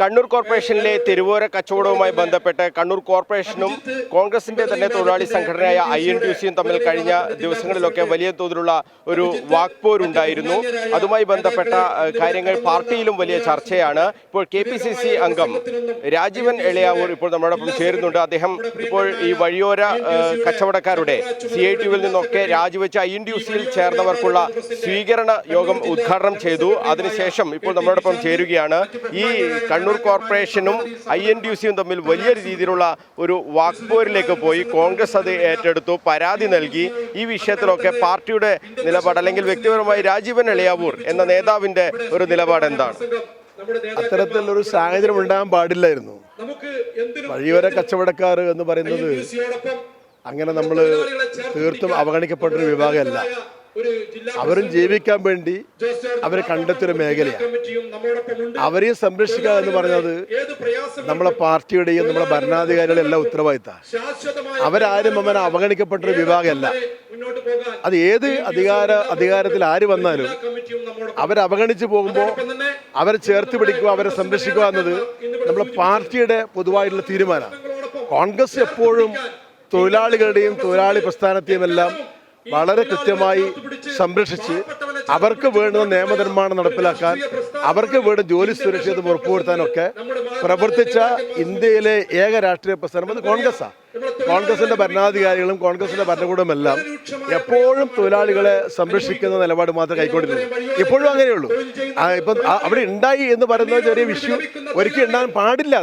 കണ്ണൂർ കോർപ്പറേഷനിലെ തെരുവോര കച്ചവടവുമായി ബന്ധപ്പെട്ട് കണ്ണൂർ കോർപ്പറേഷനും കോൺഗ്രസിന്റെ തന്നെ തൊഴിലാളി സംഘടനയായ INTUC-യും തമ്മിൽ കഴിഞ്ഞ ദിവസങ്ങളിലൊക്കെ വലിയ തോതിലുള്ള ഒരു വാക്പോരുണ്ടായിരുന്നു. അതുമായി ബന്ധപ്പെട്ട കാര്യങ്ങൾ പാർട്ടിയിലും വലിയ ചർച്ചയാണ്. ഇപ്പോൾ KPCC അംഗം രാജീവൻ എളയാവൂർ ഇപ്പോൾ നമ്മളോടൊപ്പം ചേരുന്നുണ്ട്. അദ്ദേഹം ഇപ്പോൾ ഈ വഴിയോര കച്ചവടക്കാരുടെ CITU-വിൽ നിന്നൊക്കെ രാജിവെച്ച് INTUC-യിൽ ചേർന്നവർക്കുള്ള സ്വീകരണ യോഗം ഉദ്ഘാടനം ചെയ്തു. അതിനുശേഷം ഇപ്പോൾ നമ്മളോടൊപ്പം ചേരുകയാണ്. ഈ കണ്ണൂർ കോർപ്പറേഷനും INTUC-യും തമ്മിൽ വലിയ രീതിയിലുള്ള ഒരു വാക്പോരിലേക്ക് പോയി. കോൺഗ്രസ് അത് ഏറ്റെടുത്തു, പരാതി നൽകി. ഈ വിഷയത്തിലൊക്കെ പാർട്ടിയുടെ നിലപാട് അല്ലെങ്കിൽ വ്യക്തിപരമായി രാജീവൻ എളയാവൂർ എന്ന നേതാവിന്റെ ഒരു നിലപാട് എന്താണ്? അത്തരത്തിലൊരു സാഹചര്യം ഉണ്ടാകാൻ പാടില്ലായിരുന്നു. വഴിയോര കച്ചവടക്കാർ എന്ന് പറയുന്നത് അങ്ങനെ നമ്മൾ തീർത്തും അവഗണിക്കപ്പെട്ടൊരു വിഭാഗമല്ല. അവരും ജീവിക്കാൻ വേണ്ടി അവർ കണ്ടെത്തിയൊരു മേഖലയാണ്. അവരെയും സംരക്ഷിക്കുക എന്ന് പറയുന്നത് നമ്മളെ പാർട്ടിയുടെയും നമ്മളെ ഭരണാധികാരികളുടെ എല്ലാം ഉത്തരവാദിത്തമാണ്. അവരാരും അങ്ങനെ അവഗണിക്കപ്പെട്ടൊരു വിഭാഗമല്ല. അത് ഏത് അധികാരത്തിൽ ആര് വന്നാലും അവരവഗണിച്ച് പോകുമ്പോൾ അവരെ ചേർത്ത് പിടിക്കുക, അവരെ സംരക്ഷിക്കുക എന്നത് നമ്മളെ പാർട്ടിയുടെ പൊതുവായിട്ടുള്ള തീരുമാനമാണ്. കോൺഗ്രസ് എപ്പോഴും തൊഴിലാളികളുടെയും തൊഴിലാളി പ്രസ്ഥാനത്തെയും എല്ലാം വളരെ കൃത്യമായി സംരക്ഷിച്ച് അവർക്ക് വേണ്ടുന്ന നിയമനിർമ്മാണം നടപ്പിലാക്കാൻ, അവർക്ക് വേണ്ട ജോലി സുരക്ഷിതം ഉറപ്പുവരുത്താനൊക്കെ പ്രവർത്തിച്ച ഇന്ത്യയിലെ ഏക രാഷ്ട്രീയ പ്രസ്ഥാനം അത് കോൺഗ്രസ്സാണ്. കോൺഗ്രസിന്റെ ഭരണാധികാരികളും കോൺഗ്രസിന്റെ ഭരണകൂടമെല്ലാം എപ്പോഴും തൊഴിലാളികളെ സംരക്ഷിക്കുന്ന നിലപാട് മാത്രമേ കൈക്കൊണ്ടിരുന്നു. ഇപ്പോഴും അങ്ങനെയുള്ളൂ. ഇപ്പം അവിടെ ഉണ്ടായി എന്ന് പറയുന്ന ചെറിയ വിഷയം ഒരിക്കലും ഉണ്ടാകാൻ പാടില്ല.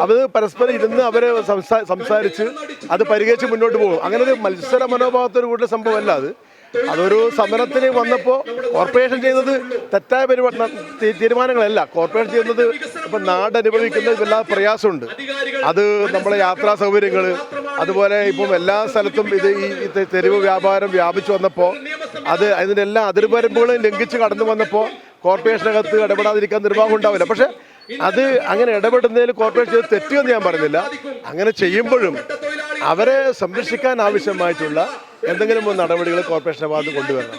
അത് പരസ്പരം ഇരുന്ന് അവരെ സംസാരിച്ച് അത് പരിഹരിച്ച് മുന്നോട്ട് പോകും. അങ്ങനെ ഒരു മത്സര മനോഭാവത്തോട് കൂടിയ സംഭവമല്ല അത്. അതൊരു സമരത്തിന് വന്നപ്പോൾ കോർപ്പറേഷൻ ചെയ്യുന്നത് തെറ്റായ തീരുമാനങ്ങളല്ല. കോർപ്പറേഷൻ ചെയ്യുന്നത് ഇപ്പം നാട് അനുഭവിക്കുന്ന എല്ലാ പ്രയാസമുണ്ട്. അത് നമ്മളെ യാത്രാ സൗകര്യങ്ങൾ, അതുപോലെ ഇപ്പം എല്ലാ സ്ഥലത്തും ഈ തെരുവ് വ്യാപാരം വ്യാപിച്ചു വന്നപ്പോൾ അതിൻ്റെ എല്ലാ അതിർവരമ്പുകളും ലംഘിച്ച് കടന്നു വന്നപ്പോൾ കോർപ്പറേഷനകത്ത് ഇടപെടാതിരിക്കാൻ നിർവാഹം ഉണ്ടാവില്ല. പക്ഷെ അത് അങ്ങനെ ഇടപെടുന്നതിൽ കോർപ്പറേഷൻ ചെയ്ത് തെറ്റുമെന്ന് ഞാൻ പറയുന്നില്ല. അങ്ങനെ ചെയ്യുമ്പോഴും അവരെ സംരക്ഷിക്കാൻ ആവശ്യമായിട്ടുള്ള എന്തെങ്കിലും നടപടികൾ കോർപ്പറേഷൻ്റെ ഭാഗത്ത് കൊണ്ടുവരണം.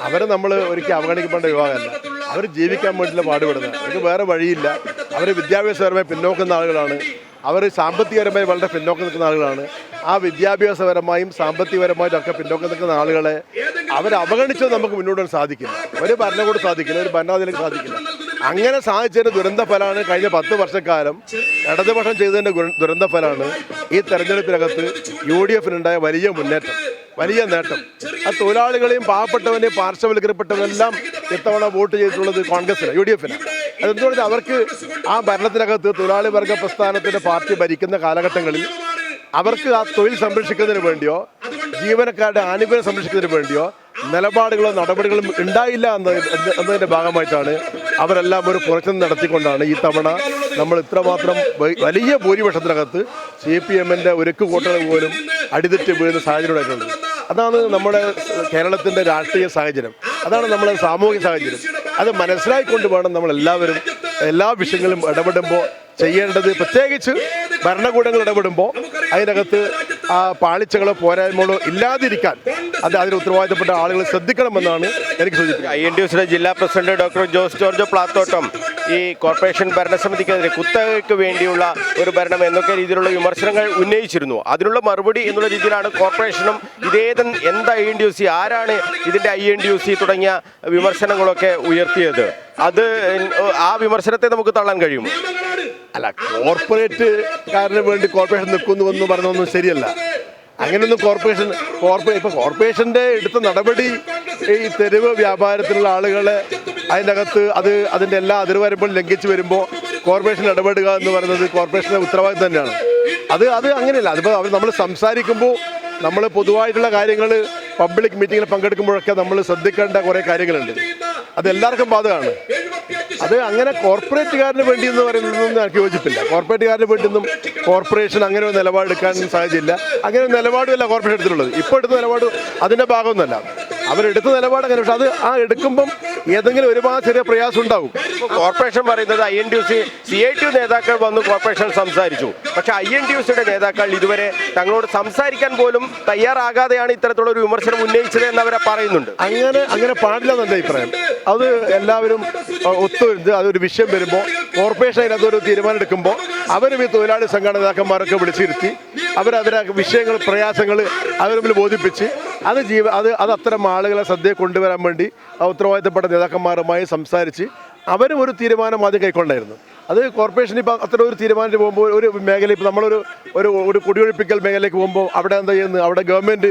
അവരെ നമ്മൾ ഒരിക്കലും അവഗണിക്കപ്പെടേണ്ട വിഭാഗമല്ല. അവർ ജീവിക്കാൻ വേണ്ടിയുള്ള പാടുപെടുന്നത്. അവർക്ക് വേറെ വഴിയില്ല. അവർ വിദ്യാഭ്യാസപരമായി പിന്നോക്കുന്ന ആളുകളാണ്. അവർ സാമ്പത്തികപരമായി വളരെ പിന്നോക്കം നിൽക്കുന്ന ആളുകളാണ്. ആ വിദ്യാഭ്യാസപരമായും സാമ്പത്തികപരമായിട്ടും ഒക്കെ പിന്നോക്കം നിൽക്കുന്ന ആളുകളെ അവരവഗണിച്ചത് നമുക്ക് മുന്നോട്ട് വരാൻ സാധിക്കില്ല. ഒരു ഭരണകൂടം സാധിക്കില്ല, ഒരു ഭരണാധികാരിക്ക് സാധിക്കില്ല. അങ്ങനെ സാധിച്ചതിൻ്റെ ദുരന്ത ഫലമാണ് കഴിഞ്ഞ 10 വർഷക്കാലം ഇടതുപക്ഷം ചെയ്തതിൻ്റെ ദുരന്ത ഫലമാണ് ഈ തെരഞ്ഞെടുപ്പിനകത്ത് UDF-നുണ്ടായ വലിയ മുന്നേറ്റം, വലിയ നേട്ടം. ആ തൊഴിലാളികളെയും പാവപ്പെട്ടവനെയും പാർശ്വവൽക്കരിക്കപ്പെട്ടവരെല്ലാം ഇത്തവണ വോട്ട് ചെയ്തിട്ടുള്ളത് കോൺഗ്രസിന്, UDF-ന്. അതെന്തുകൊണ്ട് അവർക്ക് ആ ഭരണത്തിനകത്ത് തൊഴിലാളി വർഗ പ്രസ്ഥാനത്തിൻ്റെ പാർട്ടി ഭരിക്കുന്ന കാലഘട്ടങ്ങളിൽ അവർക്ക് ആ തൊഴിൽ സംരക്ഷിക്കുന്നതിന് വേണ്ടിയോ ജീവനക്കാരുടെ ആനുകൂല്യം സംരക്ഷിക്കുന്നതിന് വേണ്ടിയോ നിലപാടുകളോ നടപടികളും ഉണ്ടായില്ല എന്നതിൻ്റെ ഭാഗമായിട്ടാണ് അവരെല്ലാം ഒരു പുറത്തുനിന്ന് നടത്തിക്കൊണ്ടാണ് ഈ തവണ നമ്മൾ ഇത്രമാത്രം വലിയ ഭൂരിപക്ഷത്തിനകത്ത് CPM-ന്റെ ഒരുക്ക് കോട്ടകൾ പോലും അടിതെറ്റി വീഴുന്ന സാഹചര്യം ഉണ്ടായിട്ടുള്ളത്. അതാണ് നമ്മുടെ കേരളത്തിൻ്റെ രാഷ്ട്രീയ സാഹചര്യം, അതാണ് നമ്മുടെ സാമൂഹിക സാഹചര്യം. അത് മനസ്സിലാക്കിക്കൊണ്ട് വേണം നമ്മളെല്ലാവരും എല്ലാ വിഷയങ്ങളും ഇടപെടുമ്പോൾ ചെയ്യേണ്ടത്. പ്രത്യേകിച്ച് ഭരണകൂടങ്ങൾ ഇടപെടുമ്പോൾ അതിനകത്ത് ആ പാളിച്ചകളോ പോരായ്മകളോ ഇല്ലാതിരിക്കാൻ അതിന് ഉത്തരവാദിത്തപ്പെട്ട ആളുകൾ ശ്രദ്ധിക്കണമെന്നാണ് എനിക്ക് സൂചിപ്പിക്കുന്നത്. INTUC-യുടെ ജില്ലാ president doctor Jose George Plathottam ഈ കോർപ്പറേഷൻ ഭരണസമിതിക്കെതിരെ കുത്തകയ്ക്ക് വേണ്ടിയുള്ള ഒരു ഭരണം എന്നൊക്കെ രീതിയിലുള്ള വിമർശനങ്ങൾ ഉന്നയിച്ചിരുന്നു. അതിനുള്ള മറുപടി എന്നുള്ള രീതിയിലാണ് കോർപ്പറേഷനും എന്താ INTUC, ആരാണ് ഇതിൻ്റെ INTUC തുടങ്ങിയ വിമർശനങ്ങളൊക്കെ ഉയർത്തിയത്. ആ വിമർശനത്തെ നമുക്ക് തള്ളാൻ കഴിയുമോ? അല്ല, കോർപ്പറേറ്റുകാരന് വേണ്ടി കോർപ്പറേഷൻ നിൽക്കുന്നു എന്ന് പറഞ്ഞൊന്നും ശരിയല്ല. അങ്ങനെയൊന്നും കോർപ്പറേഷൻ്റെ എടുത്ത നടപടി ഈ തെരുവ് വ്യാപാരത്തിലുള്ള ആളുകളെ അതിനകത്ത് അതിൻ്റെ എല്ലാ അതിർവരമ്പുകളും ലംഘിച്ച് വരുമ്പോൾ കോർപ്പറേഷൻ ഇടപെടുക എന്ന് പറയുന്നത് കോർപ്പറേഷൻ്റെ ഉത്തരവാദിത്തം തന്നെയാണ്. അത് അങ്ങനെയല്ല. അതിപ്പോൾ നമ്മൾ സംസാരിക്കുമ്പോൾ നമ്മൾ പൊതുവായിട്ടുള്ള കാര്യങ്ങൾ പബ്ലിക് മീറ്റിങ്ങിൽ പങ്കെടുക്കുമ്പോഴൊക്കെ നമ്മൾ ശ്രദ്ധിക്കേണ്ട കുറേ കാര്യങ്ങളുണ്ട്. അതെല്ലാവർക്കും ബാധകമാണ്. അത് അങ്ങനെ കോർപ്പറേറ്റുകാരന് വേണ്ടി എന്ന് പറയുന്നതൊന്നും എനിക്ക് യോജിപ്പില്ല. കോർപ്പറേറ്റുകാരന് വേണ്ടിയൊന്നും കോർപ്പറേഷൻ അങ്ങനെ ഒരു നിലപാടെടുക്കാൻ സാധ്യതയില്ല. അങ്ങനെ ഒരു നിലപാടുമല്ല കോർപ്പറേഷൻ എടുത്തിട്ടുള്ളത്. ഇപ്പോൾ എടുത്ത നിലപാട് അതിൻ്റെ ഭാഗമൊന്നുമല്ല. അവരെടുത്ത നിലപാട് അങ്ങനെ. പക്ഷെ അത് ആ എടുക്കുമ്പം ഏതെങ്കിലും ഒരുപാട് ചെറിയ പ്രയാസം ഉണ്ടാവും. കോർപ്പറേഷൻ പറയുന്നത് INTUC CITU നേതാക്കൾ വന്ന് കോർപ്പറേഷൻ സംസാരിച്ചു. പക്ഷെ INTUCയുടെ നേതാക്കൾ ഇതുവരെ തങ്ങളോട് സംസാരിക്കാൻ പോലും തയ്യാറാകാതെയാണ് ഇത്തരത്തിലുള്ള ഒരു വിമർശനം ഉന്നയിച്ചത് എന്ന് അവരെ പറയുന്നുണ്ട്. അങ്ങനെ പാടില്ല എന്നെ അഭിപ്രായം. അത് എല്ലാവരും ഒത്തുവരുന്നത് അതൊരു വിഷയം വരുമ്പോൾ കോർപ്പറേഷൻ അതിനകത്തൊരു തീരുമാനം എടുക്കുമ്പോൾ അവരും ഈ തൊഴിലാളി സംഘടന നേതാക്കന്മാരൊക്കെ വിളിച്ചിരുത്തി അവരെ വിഷയങ്ങൾ പ്രയാസങ്ങൾ അവർ തമ്മിൽ ബോധിപ്പിച്ച് അത് അത്തരം ആളുകളെ ശ്രദ്ധയിൽ കൊണ്ടുവരാൻ വേണ്ടി ഉത്തരവാദിത്തപ്പെട്ട നേതാക്കന്മാരുമായി സംസാരിച്ച് അവരും ഒരു തീരുമാനം ആദ്യം കൈക്കൊണ്ടായിരുന്നു. അത് കോർപ്പറേഷൻ ഇപ്പോൾ അത്തരം ഒരു തീരുമാനത്തിന് പോകുമ്പോൾ ഒരു മേഖല ഇപ്പോൾ നമ്മളൊരു ഒരു കുടിയൊഴിപ്പിക്കൽ മേഖലയിലേക്ക് പോകുമ്പോൾ അവിടെ എന്താ ചെയ്യുന്നത്, അവിടെ ഗവൺമെൻറ്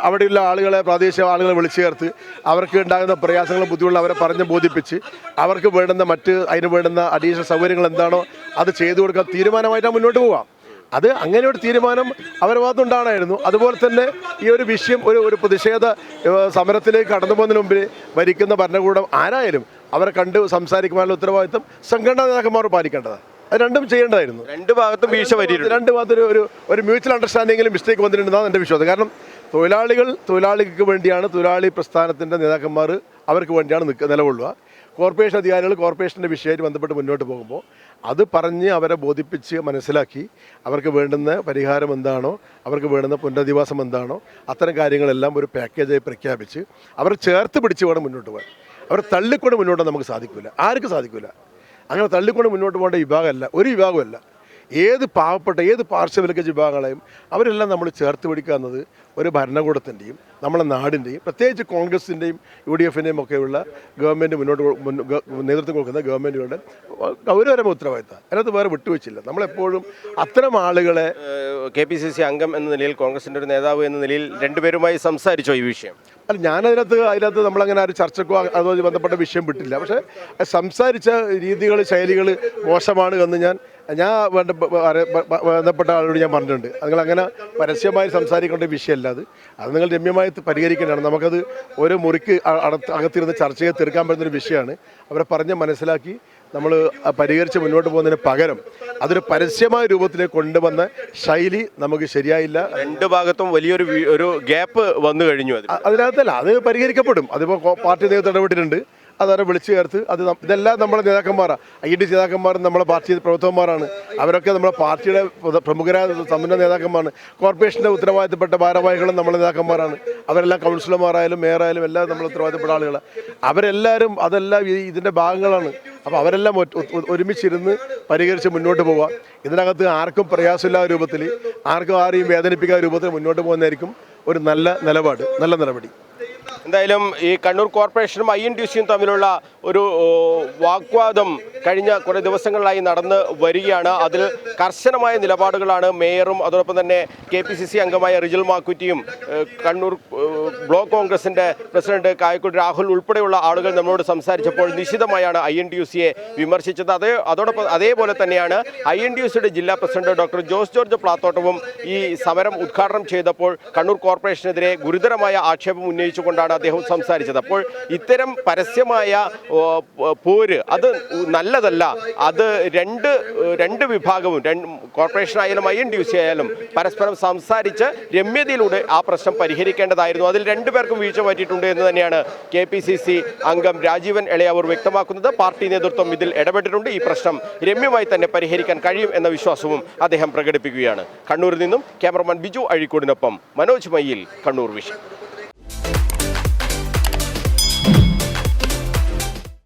അവിടെയുള്ള ആളുകളെ പ്രാദേശിക ആളുകളെ വിളിച്ചു ചേർത്ത് അവർക്ക് ഉണ്ടാകുന്ന പ്രയാസങ്ങളും ബുദ്ധിമുട്ടുകൾ അവരെ പറഞ്ഞ് ബോധിപ്പിച്ച് അവർക്ക് വേണ്ടുന്ന അതിന് വേണ്ടുന്ന അഡീഷണൽ സൗകര്യങ്ങൾ എന്താണോ അത് ചെയ്തു കൊടുക്കാൻ തീരുമാനമായിട്ടാണ് മുന്നോട്ട് പോകാം. അത് അങ്ങനെ ഒരു തീരുമാനം അവരുടെ ഭാഗത്തുണ്ടാകണമായിരുന്നു. അതുപോലെ തന്നെ ഈ ഒരു വിഷയം ഒരു പ്രതിഷേധ സമരത്തിലേക്ക് കടന്നു പോകുന്നതിന് മുമ്പിൽ ഭരിക്കുന്ന ഭരണകൂടം ആരായാലും അവരെ കണ്ട് സംസാരിക്കുവാനുള്ള ഉത്തരവാദിത്വം സംഘടനാ നേതാക്കന്മാർ പാലിക്കേണ്ടതാണ്. അത് രണ്ടും ചെയ്യേണ്ടതായിരുന്നു. രണ്ട് ഭാഗത്തും വീഴ്ച പറ്റിയിട്ടുണ്ട്. രണ്ട് ഭാഗത്തും ഒരു മ്യൂച്വൽ അണ്ടർസ്റ്റാൻഡിങ്ങിലും മിസ്റ്റേക്ക് വന്നിട്ടുണ്ടെന്നാണ് എൻ്റെ വിശ്വാസം. കാരണം തൊഴിലാളികൾക്ക് വേണ്ടിയാണ് തൊഴിലാളി പ്രസ്ഥാനത്തിൻ്റെ നേതാക്കന്മാർ അവർക്ക് വേണ്ടിയാണ് നിലകൊള്ളുക. കോർപ്പറേഷൻ അധികാരികൾ കോർപ്പറേഷൻ്റെ വിഷയമായിട്ട് ബന്ധപ്പെട്ട് മുന്നോട്ട് പോകുമ്പോൾ അത് പറഞ്ഞ് അവരെ ബോധിപ്പിച്ച് മനസ്സിലാക്കി അവർക്ക് വേണ്ടുന്ന പരിഹാരം എന്താണോ അവർക്ക് വേണ്ടുന്ന പുനരധിവാസം എന്താണോ അത്തരം കാര്യങ്ങളെല്ലാം ഒരു പാക്കേജായി പ്രഖ്യാപിച്ച് അവരെ ചേർത്ത് പിടിച്ച് വേണം മുന്നോട്ട് പോകാൻ. അവരെ തള്ളിക്കൊണ്ട് മുന്നോട്ട് നമുക്ക് സാധിക്കില്ല, ആർക്കും സാധിക്കില്ല. അങ്ങനെ തള്ളിക്കൊണ്ട് മുന്നോട്ട് പോകേണ്ട വിഭാഗമല്ല, ഒരു വിഭാഗമല്ല. ഏത് പാവപ്പെട്ട ഏത് പാർശ്വവൽക്കരിച്ച വിഭാഗങ്ങളെയും അവരെല്ലാം നമ്മൾ ചേർത്ത് പിടിക്കുക എന്നത് ഒരു ഭരണകൂടത്തിൻ്റെയും നമ്മളെ നാടിൻ്റെയും പ്രത്യേകിച്ച് കോൺഗ്രസിൻ്റെയും UDFൻ്റെയും ഒക്കെയുള്ള ഗവൺമെൻറ് നേതൃത്വം കൊടുക്കുന്ന ഗവൺമെൻറ്റുകളുടെ ഗൗരവപരമായ ഉത്തരവാദിത്തം. അതിനകത്ത് വേറെ വിട്ടുവെച്ചില്ല. നമ്മളെപ്പോഴും അത്തരം ആളുകളെ KPCC അംഗം എന്ന നിലയിൽ കോൺഗ്രസിൻ്റെ ഒരു നേതാവ് എന്ന നിലയിൽ രണ്ടുപേരുമായി സംസാരിച്ചോ ഈ വിഷയം? അല്ല, അതിനകത്ത് നമ്മളങ്ങനെ ഒരു ചർച്ചക്കോ അതുമായി ബന്ധപ്പെട്ട വിഷയം വിട്ടില്ല. പക്ഷേ സംസാരിച്ച രീതികൾ ശൈലികൾ മോശമാണ് എന്ന് ഞാൻ ബന്ധപ്പെട്ട ആളോട് ഞാൻ പറഞ്ഞിട്ടുണ്ട്. നിങ്ങൾ അങ്ങനെ പരസ്യമായി സംസാരിക്കേണ്ട വിഷയമല്ല. അത് നിങ്ങൾ രമ്യമായി പരിഹരിക്കേണ്ടതാണ്. നമുക്കത് ഒരു മുറിക്ക് അകത്തിരുന്ന് ചർച്ച ചെയ്ത് തീർക്കാൻ പറ്റുന്നൊരു വിഷയമാണ്. അവരെ പറഞ്ഞ് മനസ്സിലാക്കി നമ്മൾ പരിഹരിച്ച് മുന്നോട്ട് പോകുന്നതിന് പകരം അതൊരു പരസ്യമായ രൂപത്തിലേക്ക് കൊണ്ടുവന്ന ശൈലി നമുക്ക് ശരിയായില്ല. രണ്ട് ഭാഗത്തും വലിയൊരു ഗ്യാപ്പ് വന്നു കഴിഞ്ഞു. അതിനകത്തല്ല, അത് പരിഹരിക്കപ്പെടും. അതിപ്പോൾ പാർട്ടി നേതൃത്വം ഇടപെട്ടിട്ടുണ്ട്. അതവരെ വിളിച്ചു ചേർത്ത് ഇതെല്ലാം നമ്മുടെ നേതാക്കന്മാരാണ്. INTUC നേതാക്കന്മാരും നമ്മുടെ പാർട്ടി പ്രവർത്തകന്മാരാണ്. അവരൊക്കെ നമ്മുടെ പാർട്ടിയുടെ പ്രമുഖരായ സമ്പന്ന നേതാക്കന്മാരാണ്. കോർപ്പറേഷൻ്റെ ഉത്തരവാദിത്തപ്പെട്ട ഭാരവാഹികളും നമ്മുടെ നേതാക്കന്മാരാണ്. അവരെല്ലാം കൗൺസിലർമാരായാലും മേയറായാലും എല്ലാം നമ്മൾ ഉത്തരവാദിത്തപ്പെട്ട ആളുകളാണ്. അവരെല്ലാവരും അതെല്ലാം ഇതിൻ്റെ ഭാഗങ്ങളാണ്. അപ്പോൾ അവരെല്ലാം ഒരുമിച്ചിരുന്ന് പരിഹരിച്ച് മുന്നോട്ട് പോവുക. ഇതിനകത്ത് ആർക്കും പ്രയാസമില്ലാത്ത രൂപത്തിൽ ആരെയും വേദനിപ്പിക്കാത്ത രൂപത്തിൽ മുന്നോട്ട് പോകുന്നതായിരിക്കും ഒരു നല്ല നിലപാട്, നല്ല നടപടി. എന്തായാലും ഈ കണ്ണൂർ കോർപ്പറേഷനും INTUCയും തമ്മിലുള്ള ഒരു വാഗ്വാദം കഴിഞ്ഞ കുറേ ദിവസങ്ങളിലായി നടന്ന് വരികയാണ്. അതിൽ കർശനമായ നിലപാടുകളാണ് മേയറും അതോടൊപ്പം തന്നെ KPCC അംഗമായ റിജിൽ മാക്കുറ്റിയും കണ്ണൂർ ബ്ലോക്ക് കോൺഗ്രസിൻ്റെ പ്രസിഡന്റ് കായക്കുടി രാഹുൽ ഉൾപ്പെടെയുള്ള ആളുകൾ നമ്മളോട് സംസാരിച്ചപ്പോൾ നിശിതമായാണ് INTUCയെ വിമർശിച്ചത്. അതേപോലെ തന്നെയാണ് INTUCയുടെ ജില്ലാ പ്രസിഡന്റ് ഡോക്ടർ ജോർജ് പ്ലാത്തോട്ടവും ഈ സമരം ഉദ്ഘാടനം ചെയ്തപ്പോൾ കണ്ണൂർ കോർപ്പറേഷനെതിരെ ഗുരുതരമായ ആക്ഷേപം ഉന്നയിച്ചുകൊണ്ടാണ് അദ്ദേഹം സംസാരിച്ചത്. അപ്പോൾ ഇത്തരം പരസ്യമായ പോര് അത് നല്ലതല്ല. അത് രണ്ട് വിഭാഗവും കോർപ്പറേഷൻ ആയാലും INTUC ആയാലും പരസ്പരം സംസാരിച്ച് രമ്യതയിലൂടെ ആ പ്രശ്നം പരിഹരിക്കേണ്ടതായിരുന്നു. അതിൽ രണ്ടുപേർക്കും വീഴ്ച പറ്റിയിട്ടുണ്ട് എന്ന് തന്നെയാണ് KPCC അംഗം രാജീവൻ എളയാവൂർ വ്യക്തമാക്കുന്നത്. പാർട്ടി നേതൃത്വം ഇതിൽ ഇടപെട്ടിട്ടുണ്ട്. ഈ പ്രശ്നം രമ്യമായി തന്നെ പരിഹരിക്കാൻ കഴിയും എന്ന വിശ്വാസവും അദ്ദേഹം പ്രകടിപ്പിക്കുകയാണ്. കണ്ണൂരിൽ നിന്നും ക്യാമറമാൻ ബിജു അഴീക്കോടിനൊപ്പം മനോജ് മയ്യിൽ, കണ്ണൂർ വിഷൻ.